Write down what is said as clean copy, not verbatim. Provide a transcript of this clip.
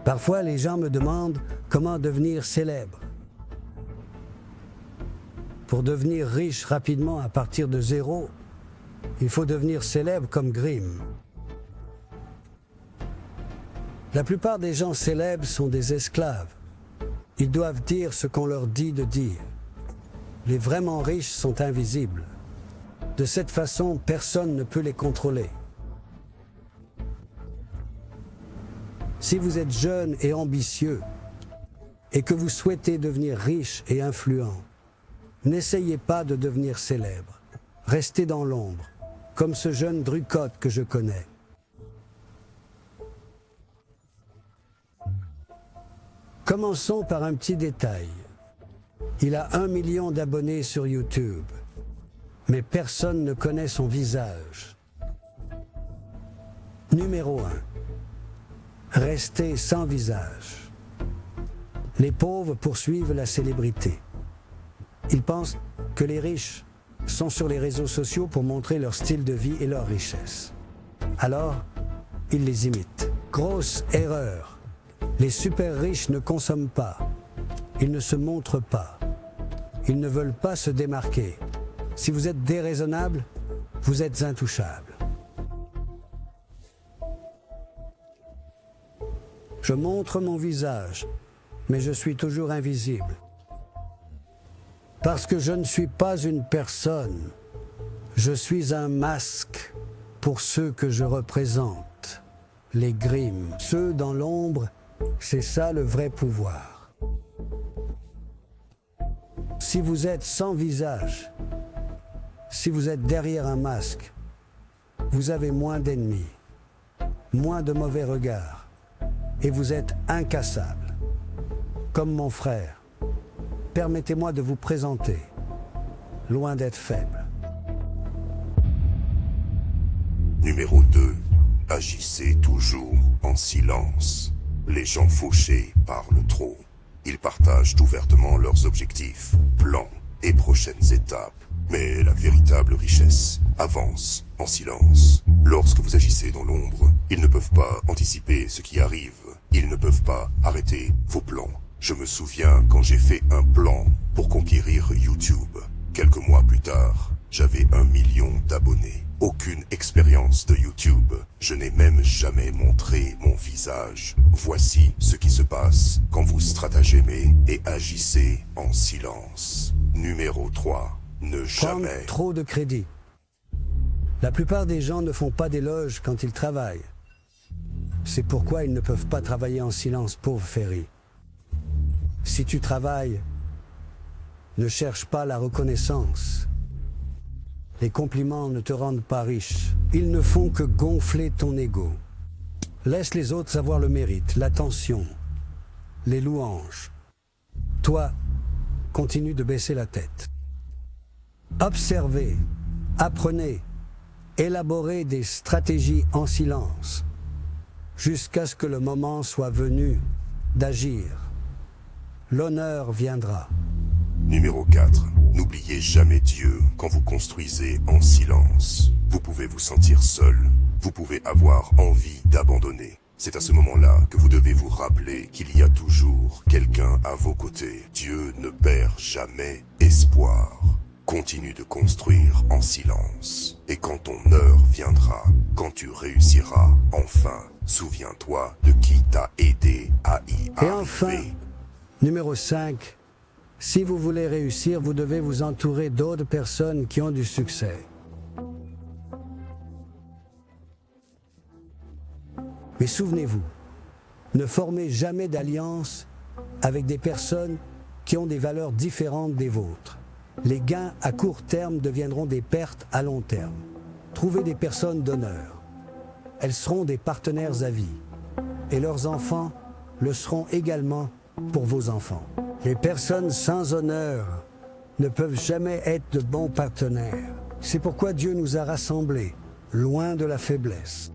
Parfois, les gens me demandent comment devenir célèbre. Pour devenir riche rapidement à partir de zéro, il faut devenir célèbre comme Grimm. La plupart des gens célèbres sont des esclaves. Ils doivent dire ce qu'on leur dit de dire. Les vraiment riches sont invisibles. De cette façon, personne ne peut les contrôler. Si vous êtes jeune et ambitieux et que vous souhaitez devenir riche et influent, n'essayez pas de devenir célèbre. Restez dans l'ombre, comme ce jeune Drucotte que je connais. Commençons par un petit détail. Il a 1 million d'abonnés sur YouTube, mais personne ne connaît son visage. Numéro 1. Restez sans visage. Les pauvres poursuivent la célébrité. Ils pensent que les riches sont sur les réseaux sociaux pour montrer leur style de vie et leur richesse. Alors, ils les imitent. Grosse erreur. Les super riches ne consomment pas. Ils ne se montrent pas. Ils ne veulent pas se démarquer. Si vous êtes déraisonnable, vous êtes intouchable. Je montre mon visage, mais je suis toujours invisible. Parce que je ne suis pas une personne, je suis un masque pour ceux que je représente, les Grimm. Ceux dans l'ombre, c'est ça le vrai pouvoir. Si vous êtes sans visage, si vous êtes derrière un masque, vous avez moins d'ennemis, moins de mauvais regards. Et vous êtes incassable, comme mon frère. Permettez-moi de vous présenter, loin d'être faible. Numéro 2. Agissez toujours en silence. Les gens fauchés parlent trop. Ils partagent ouvertement leurs objectifs, plans et prochaines étapes. Mais la véritable richesse avance en silence. Lorsque vous agissez dans l'ombre, ils ne peuvent pas anticiper ce qui arrive. Ils ne peuvent pas arrêter vos plans. Je me souviens quand j'ai fait un plan pour conquérir YouTube. Quelques mois plus tard, j'avais 1 million d'abonnés. Aucune expérience de YouTube. Je n'ai même jamais montré mon visage. Voici ce qui se passe quand vous stratagémez et agissez en silence. Numéro 3. Ne jamais. Prendre trop de crédit. La plupart des gens ne font pas d'éloges quand ils travaillent. C'est pourquoi ils ne peuvent pas travailler en silence, pauvre Ferry. Si tu travailles, ne cherche pas la reconnaissance. Les compliments ne te rendent pas riche. Ils ne font que gonfler ton ego. Laisse les autres avoir le mérite, l'attention, les louanges. Toi, continue de baisser la tête. Observez, apprenez, élaborez des stratégies en silence, jusqu'à ce que le moment soit venu d'agir. L'honneur viendra. Numéro 4. N'oubliez jamais Dieu quand vous construisez en silence. Vous pouvez vous sentir seul. Vous pouvez avoir envie d'abandonner. C'est à ce moment-là que vous devez vous rappeler qu'il y a toujours quelqu'un à vos côtés. Dieu ne perd jamais espoir. Continue de construire en silence. Et quand ton heure viendra, quand tu réussiras, enfin, souviens-toi de qui t'a aidé à y arriver. Et enfin, numéro 5, si vous voulez réussir, vous devez vous entourer d'autres personnes qui ont du succès. Mais souvenez-vous, ne formez jamais d'alliance avec des personnes qui ont des valeurs différentes des vôtres. Les gains à court terme deviendront des pertes à long terme. Trouvez des personnes d'honneur. Elles seront des partenaires à vie. Et leurs enfants le seront également pour vos enfants. Les personnes sans honneur ne peuvent jamais être de bons partenaires. C'est pourquoi Dieu nous a rassemblés, loin de la faiblesse.